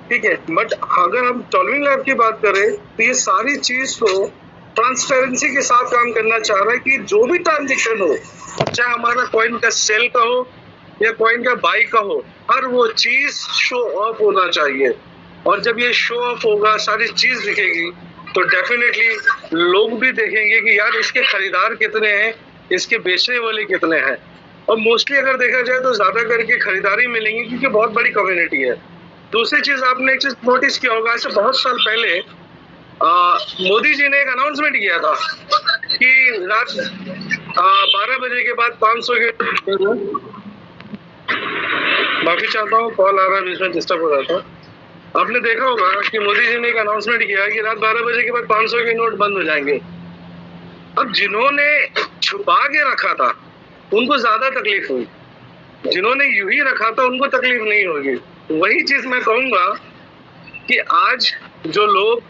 ठीक है। बट अगर हम टॉलविंग लैब की बात करें तो ये सारी चीज को ट्रांसपेरेंसी के साथ काम करना चाह रहा है कि जो भी ट्रांजेक्शन हो, चाहे हमारा कॉइन का सेल का हो या कॉइन का बाई का हो, हर वो चीज शो ऑफ होना चाहिए। और जब ये शो ऑफ होगा, सारी चीज दिखेगी, तो डेफिनेटली लोग भी देखेंगे कि यार इसके खरीदार कितने हैं, इसके बेचने वाले कितने हैं। और मोस्टली अगर देखा जाए तो ज्यादा करके खरीदारी मिलेंगी क्योंकि बहुत बड़ी कम्युनिटी है। दूसरी चीज, आपने एक चीज नोटिस किया होगा, ऐसे बहुत साल पहले मोदी जी ने एक अनाउंसमेंट किया था कि रात 12 बजे के बाद 500 के, माफी चाहता हूँ कॉल आ रहा है, बीच में डिस्टर्ब हो रहा था। आपने देखा होगा कि मोदी जी ने एक अनाउंसमेंट किया कि रात 12 बजे के बाद 500 के नोट बंद हो जाएंगे। अब जिन्होंने छुपा के रखा था उनको ज्यादा तकलीफ हुई, जिन्होंने यूं ही रखा था उनको तकलीफ नहीं होगी। वही चीज मैं कहूंगा कि आज जो लोग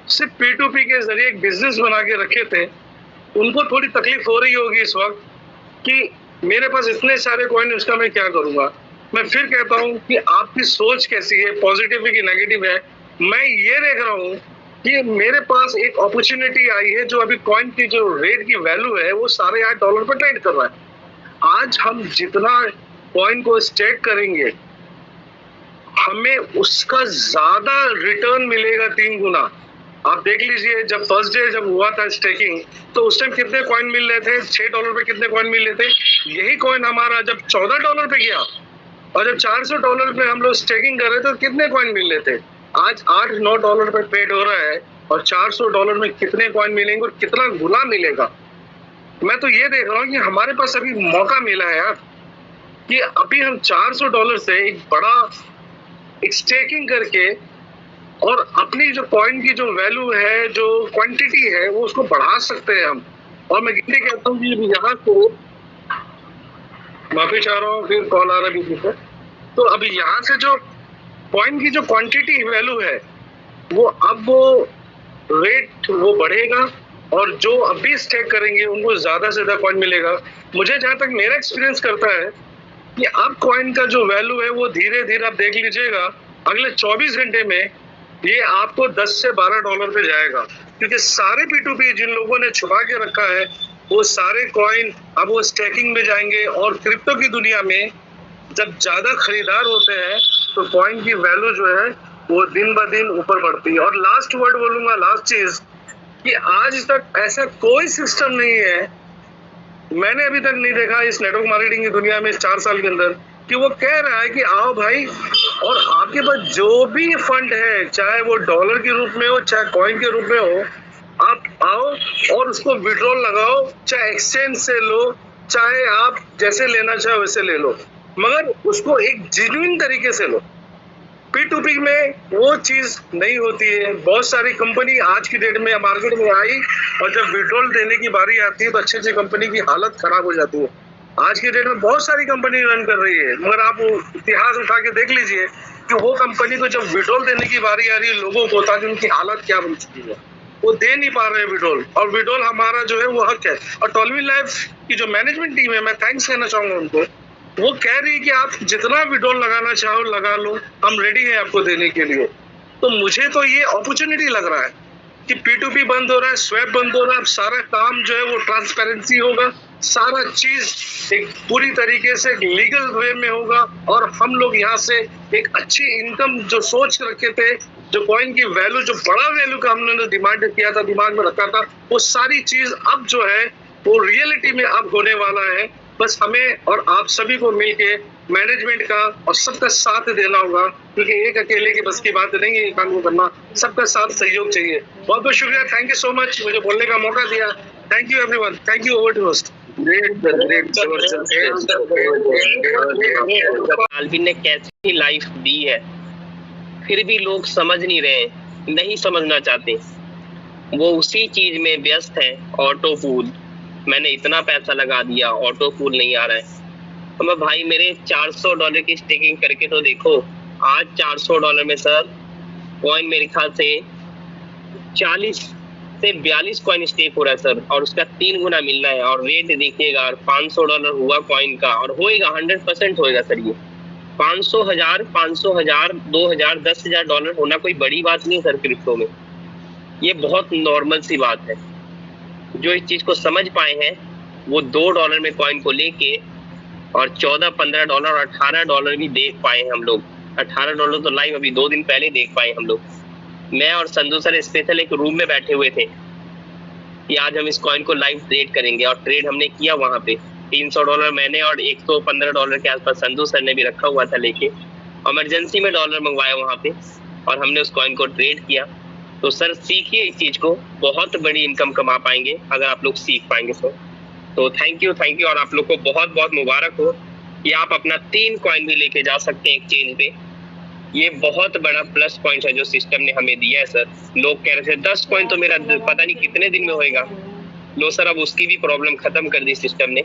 सिर्फ P2P के जरिए एक बिजनेस बना के रखे थे, उनको थोड़ी तकलीफ हो रही होगी इस वक्त कि मेरे पास इतने सारे कॉइन, उसका मैं क्या करूंगा। मैं फिर कहता हूँ कि आपकी सोच कैसी है, पॉजिटिव है कि नेगेटिव है। मैं ये देख रहा हूँ कि मेरे पास एक अपॉर्चुनिटी आई है, जो अभी कॉइन की जो रेट की वैल्यू है वो $8.5 पर ट्रेड कर रहा है। आज हम जितना कॉइन को स्टेक करेंगे, हमें उसका ज्यादा रिटर्न मिलेगा 3 गुना। आप देख लीजिए, जब फर्स्ट डे जब हुआ था स्टेकिंग, तो उस टाइम कितने कॉइन मिल रहे थे? $6 पे कितने कॉइन मिल रहे थे? यही कॉइन हमारा जब $14 पे गया और जब $400 पे हम लोग स्टेकिंग कर रहे थे, तो कितने कॉइन मिल रहे थे? आज $8-9 पे ट्रेड हो रहा है और $400 में कितने कॉइन मिलेंगे और कितना गुना मिलेगा। मैं तो ये देख रहा हूँ कि हमारे पास अभी मौका मिला है यार, कि अभी हम $400 से एक बड़ा स्टेकिंग करके और अपनी जो कॉइन की जो वैल्यू है, जो क्वांटिटी है, वो उसको बढ़ा सकते हैं हम। और मैं ये कहता हूँ कि यहाँ को, माफी चाह रहा हूँ, फिर कॉल आ रहा है बीच में। तो अभी यहाँ से जो कॉइन की जो क्वांटिटी वैल्यू है, वो अब वो रेट वो बढ़ेगा और जो अभी स्टेक करेंगे उनको ज्यादा से ज्यादा कॉइन मिलेगा। मुझे जहां तक मेरा एक्सपीरियंस करता है कि अब कॉइन का जो वैल्यू है वो धीरे धीरे, आप देख लीजिएगा, अगले 24 घंटे में ये आपको $10 से $12 पे जाएगा। क्योंकि सारे P2P जिन लोगों ने छुपा के रखा है, वो सारे कॉइन अब वो स्टेकिंग में जाएंगे। और क्रिप्टो की दुनिया में जब ज्यादा खरीदार होते हैं तो कॉइन की वैल्यू जो है वो दिन ब दिन ऊपर बढ़ती है। और लास्ट वर्ड बोलूंगा, लास्ट चीज, कि आज तक ऐसा कोई सिस्टम नहीं है, मैंने अभी तक नहीं देखा इस नेटवर्क मार्केटिंग की दुनिया में इस 4 साल के अंदर, कि वो कह रहा है कि आओ भाई, और आपके पास जो भी फंड है, चाहे वो डॉलर के रूप में हो चाहे कॉइन के रूप में हो, आप आओ और उसको विड्रॉल लगाओ, चाहे एक्सचेंज से लो, चाहे आप जैसे लेना चाहे वैसे ले लो, मगर उसको एक जेन्युइन तरीके से लो। P2P में वो चीज नहीं होती है। बहुत सारी कंपनी आज की डेट में मार्केट में आई और जब विड्रॉल देने की बारी आती है तो अच्छी अच्छी कंपनी की हालत खराब हो जाती है। आज की डेट में बहुत सारी कंपनी रन कर रही है, मगर आप वो इतिहास उठा के देख लीजिए कि वो कंपनी को जब विड्रॉल देने की बारी आ रही है लोगों को, ताकि उनकी हालत क्या बन चुकी है, वो दे नहीं पा रहे हैं विड्रॉल। और विड्रॉल हमारा जो है वो हक है। और टॉलविंग लैब की जो मैनेजमेंट टीम है, मैं थैंक्स कहना चाहूंगा उनको, वो कह रही है कि आप जितना विड्रॉल लगाना चाहो लगा लो, हम रेडी हैं आपको देने के लिए। तो मुझे तो ये अपॉर्चुनिटी लग रहा है कि P2P बंद हो रहा है, स्वैप बंद हो रहा है, अब सारा काम जो है वो ट्रांसपेरेंसी होगा, सारा चीज एक पूरी तरीके से लीगल वे में होगा। और हम लोग यहाँ से एक अच्छी इनकम जो सोच रखे थे, जो कॉइन की वैल्यू, जो बड़ा वैल्यू का हमने डिमांड किया था, दिमाग में रखा था, वो सारी चीज अब जो है वो रियलिटी में अब होने वाला है। बस हमें और आप सभी को मिलके मैनेजमेंट का और सबका साथ देना होगा, क्योंकि एक अकेले की बस की बात नहीं है काम को करना, सबका साथ सहयोग चाहिए। बहुत बहुत शुक्रिया, थैंक यू सो मच, मुझे बोलने का मौका दिया। Thank you everyone, thank you, over to host. Alvin ने कैसी लाइफ दी है, फिर भी लोग समझ नहीं रहे, नहीं समझना चाहते। वो उसी चीज में व्यस्त है, ऑटो पूल। मैंने इतना पैसा लगा दिया, ऑटो पूल नहीं आ रहा है। तो भाई मेरे $400 की स्टेकिंग करके तो देखो। आज $400 में सर कॉइन मेरे ख्याल से 40 से 42 कॉइन स्टेक हो रहा है सर, और उसका 3 गुना मिल रहा है। और रेट देखिएगा, $500 हुआ कॉइन का, और होएगा 100% होएगा सर। ये 500,000, 500,000, 2,000, 10,000 डॉलर होना कोई बड़ी बात नहीं है सर क्रिप्टो में। ये बहुत नॉर्मल सी बात है। जो इस चीज को समझ पाए हैं वो $2 में कॉइन को लेके और $14-15 और $18 भी देख पाए हैं हम लोग। $18 तो लाइव अभी 2 दिन पहले देख पाए हम लोग। मैं और संधू सर स्पेशल एक रूम में बैठे हुए थे कि आज हम इस कॉइन को लाइव ट्रेड करेंगे, और ट्रेड हमने किया वहां पे। $300 मैंने और $115 के आसपास संधू सर ने भी रखा हुआ था लेके, इमरजेंसी में डॉलर मंगवाया वहां पे, और हमने उस कॉइन को ट्रेड किया। तो सर सीखिए इस चीज को, बहुत बड़ी इनकम कमा पाएंगे अगर आप लोग सीख पाएंगे सर। तो थैंक यू, और आप लोग को बहुत बहुत मुबारक हो कि आप अपना 3 कॉइन भी लेके जा सकते हैं एक्सचेंज पे। ये बहुत बड़ा प्लस पॉइंट है जो सिस्टम ने हमें दिया है सर। लोग कह रहे थे 10 कॉइन तो मेरा पता नहीं कितने दिन में होएगा। लो सर, अब उसकी भी प्रॉब्लम खत्म कर दी सिस्टम ने।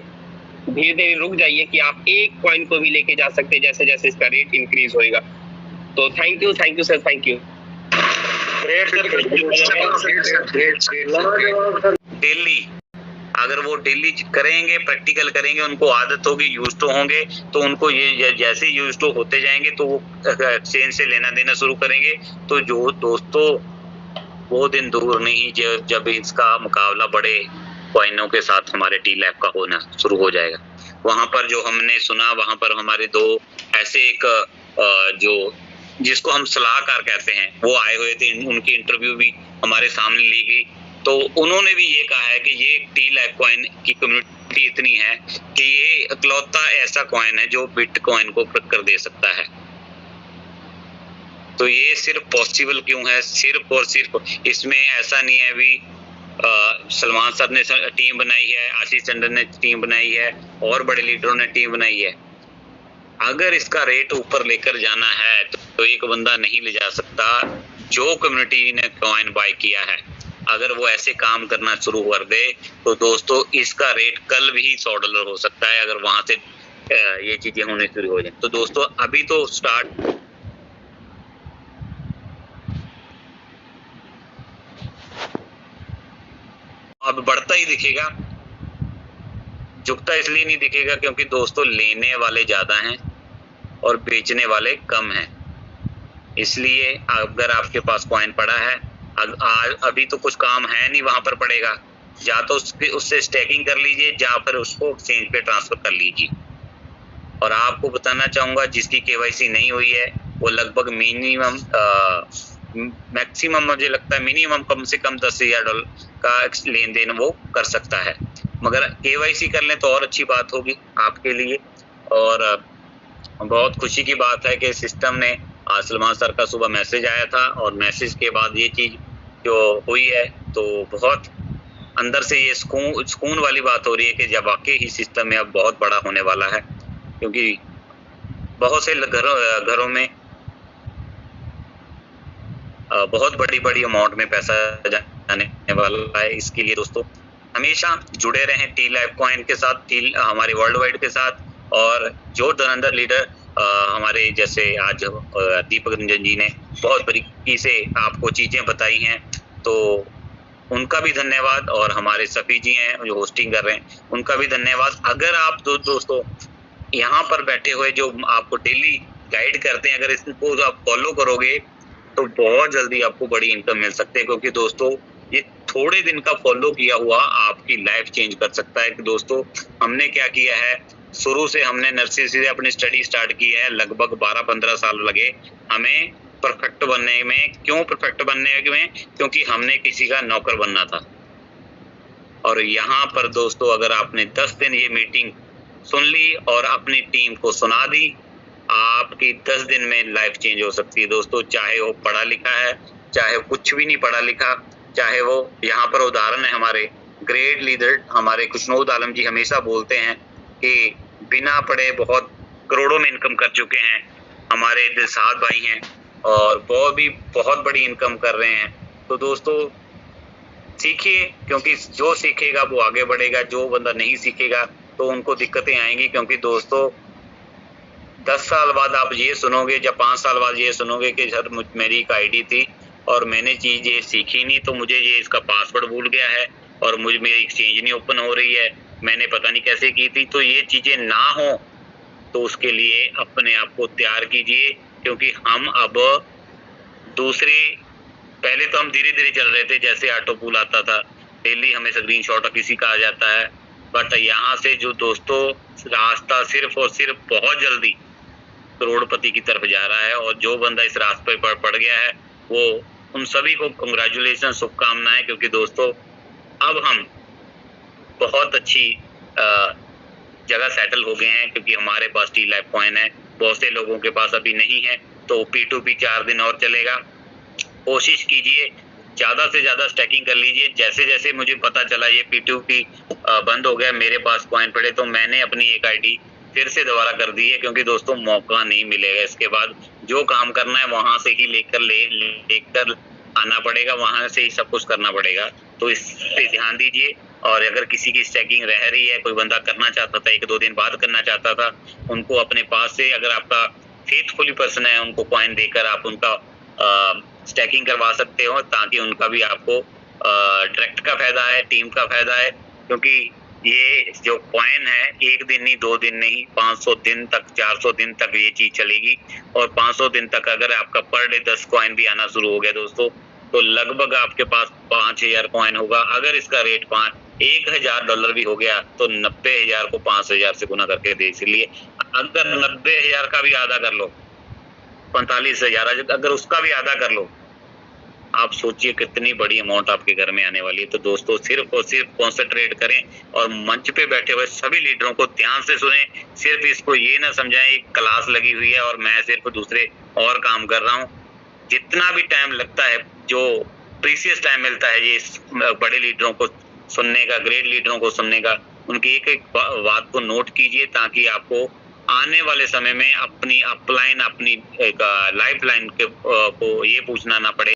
धीरे धीरे रुक जाइए कि आप 1 कॉइन को भी लेके जा सकते हैं जैसे जैसे इसका रेट इंक्रीज होएगा। तो thank you sir, thank you. Daily अगर वो डेली करेंगे, प्रैक्टिकल करेंगे, उनको आदत होगी, यूज तो होंगे, तो उनको ये जैसे यूज तो होते जाएंगे तो वो एक्सचेंज से लेना देना शुरू करेंगे। तो जो दोस्तों वो दिन दूर नहीं जब इसका मुकाबला बड़े कॉइनों के साथ हमारे टी-लैब का होना शुरू हो जाएगा। वहां पर जो हमने सुना, वहां पर हमारे 2 ऐसे एक जो जिसको हम सलाहकार कहते हैं वो आए हुए थे, उनकी इंटरव्यू भी हमारे सामने ली गई। तो उन्होंने भी ये कहा है कि ये टी-लैब कॉइन की कम्युनिटी इतनी है कि ये इकलौता ऐसा कॉइन है जो बिटकॉइन को टक्कर दे सकता है। तो ये सिर्फ पॉसिबल क्यों है? सिर्फ और सिर्फ इसमें ऐसा नहीं है भी सलमान साहब ने टीम बनाई है, आशीष टंडन ने टीम बनाई है, और बड़े लीडरों ने टीम बनाई है। अगर इसका रेट ऊपर लेकर जाना है तो एक बंदा नहीं ले जा सकता। जो कम्युनिटी ने कॉइन बाय किया है, अगर वो ऐसे काम करना शुरू कर दे तो दोस्तों इसका रेट कल भी $100 हो सकता है, अगर वहां से ये चीजें होने शुरू हो जाए। तो दोस्तों अभी तो स्टार्ट अब बढ़ता ही दिखेगा, झुकता इसलिए नहीं दिखेगा क्योंकि दोस्तों लेने वाले ज्यादा हैं और बेचने वाले कम हैं। इसलिए अगर आपके पास कॉइन पड़ा है, अभी तो कुछ काम है नहीं, वहां पर पड़ेगा, या तो उससे स्टेकिंग कर लीजिए या फिर उसको एक्सचेंज पे ट्रांसफर कर लीजिए। और आपको बताना चाहूंगा जिसकी केवाईसी नहीं हुई है वो लगभग मिनिमम मैक्सिमम मुझे लगता है मिनिमम कम से कम $10,000 का लेन देन वो कर सकता है। मगर केवाईसी कर लें तो और अच्छी बात होगी आपके लिए। और बहुत खुशी की बात है कि सिस्टम ने आज सलमान सर का सुबह मैसेज आया था, और मैसेज के बाद ये चीज जो हुई है तो बहुत अंदर से ये सुकून वाली बात हो रही है कि जब वाकई ही सिस्टम में अब बहुत बड़ा होने वाला है, क्योंकि बहुत से घरों में बहुत बड़ी अमाउंट में पैसा जाने वाला है। इसके लिए दोस्तों हमेशा जुड़े रहें टी-लैब कॉइन के साथ, हमारे वर्ल्ड वाइड के साथ। और जो धुरंधर लीडर हमारे जैसे आज दीपक रंजन जी ने बहुत बारीकी से आपको चीजें बताई हैं, तो उनका भी धन्यवाद। और हमारे सफी जी हैं जो होस्टिंग कर रहे हैं, उनका भी धन्यवाद। अगर आप दोस्तों यहाँ पर बैठे हुए जो आपको डेली गाइड करते हैं, अगर इसको आप फॉलो करोगे तो बहुत जल्दी आपको बड़ी इनकम मिल सकती है। क्योंकि दोस्तों ये थोड़े दिन का फॉलो किया हुआ आपकी लाइफ चेंज कर सकता है। कि दोस्तों हमने क्या किया है, शुरू से हमने नर्सरी से अपनी स्टडी स्टार्ट की है, लगभग 12-15 साल लगे हमें परफेक्ट बनने में। क्यों परफेक्ट बनने में? क्योंकि हमने किसी का नौकर बनना था। और यहाँ पर दोस्तों अगर आपने 10 दिन ये मीटिंग सुन ली और अपनी टीम को सुना दी, आपकी 10 दिन में लाइफ चेंज हो सकती है दोस्तों। चाहे वो पढ़ा लिखा है, चाहे कुछ भी नहीं पढ़ा लिखा, चाहे वो यहाँ पर उदाहरण है हमारे ग्रेट लीडर हमारे खुशनूद आलम जी हमेशा बोलते हैं कि बिना पढ़े बहुत करोड़ों में इनकम कर चुके हैं। हमारे दिलसाद भाई हैं और वो भी बहुत बड़ी इनकम कर रहे हैं। तो दोस्तों सीखिए, क्योंकि जो सीखेगा वो आगे बढ़ेगा, जो बंदा नहीं सीखेगा तो उनको दिक्कतें आएंगी। क्योंकि दोस्तों 10 साल बाद आप ये सुनोगे, जब 5 साल बाद ये सुनोगे कि सर मेरी एक आईडी थी और मैंने चीज ये सीखी नहीं, तो मुझे ये इसका पासवर्ड भूल गया है और मेरी एक्सचेंज नहीं ओपन हो रही है, मैंने पता नहीं कैसे की थी। तो ये चीजें ना हो, तो उसके लिए अपने आप को तैयार कीजिए, क्योंकि हम अब पहले तो हम धीरे धीरे चल रहे थे, जैसे ऑटो पूल आता था डेली हमें स्क्रीनशॉट किसी का आ जाता है, बट यहाँ से जो दोस्तों रास्ता सिर्फ और सिर्फ बहुत जल्दी करोड़पति की तरफ जा रहा है। और जो बंदा इस रास्ते पर पड़ गया है वो उन सभी को कंग्रेचुलेशन, शुभकामनाएं, क्योंकि दोस्तों अब हम बहुत अच्छी जगह सेटल हो गए हैं, क्योंकि हमारे पास टी लाइफ कॉइन है, बहुत से लोगों के पास अभी नहीं है। तो P2P 4 दिन और चलेगा, कोशिश कीजिए ज्यादा से ज्यादा स्टैकिंग कर लीजिए। जैसे जैसे मुझे पता चला ये P2P बंद हो गया, मेरे पास कॉइन पड़े, तो मैंने अपनी एक आईडी फिर से दोबारा कर दी है, क्योंकि दोस्तों मौका नहीं मिलेगा इसके बाद। जो काम करना है वहां से ही लेकर आना पड़ेगा, वहां से ही सब कुछ करना पड़ेगा। तो इस पे ध्यान दीजिए। और अगर किसी की स्टैकिंग रह रही है, कोई बंदा करना चाहता था, 1-2 दिन बाद करना चाहता था, उनको अपने पास से, अगर आपका फेथफुली पर्सन है, उनको कॉइन देकर आप उनका स्टैकिंग करवा सकते हो, ताकि उनका भी आपको डायरेक्ट का फायदा है, टीम का फायदा है। क्योंकि ये जो कॉइन है 1 दिन नहीं, 2 दिन नहीं, 500 दिन तक, 400 दिन तक ये चीज चलेगी। और 500 दिन तक अगर आपका पर डे 10 कॉइन भी आना शुरू हो गया दोस्तों, तो लगभग आपके पास 5000 कॉइन होगा। अगर इसका रेट $1000 भी हो गया तो 90,000 को 5000 से गुना करके दे। इसलिए अगर 90,000 का भी आधा कर लो, 45,000, अगर उसका भी आधा कर लो, आप सोचिए कितनी बड़ी अमाउंट आपके घर में आने वाली है। तो दोस्तों सिर्फ और सिर्फ कॉन्सेंट्रेट करें और मंच पे बैठे हुए सभी लीडरों को ध्यान से सुने। सिर्फ इसको ये ना समझाएं एक क्लास लगी हुई है और मैं सिर्फ दूसरे और काम कर रहा हूँ। जितना भी टाइम लगता है, जो प्रीसियस टाइम मिलता है ये बड़े लीडरों को सुनने का, ग्रेट लीडरों को सुनने का, उनकी एक एक बात को नोट कीजिए, ताकि आपको आने वाले समय में अपनी अपलाइन, अपनी एक लाइफ लाइन को ये पूछना ना पड़े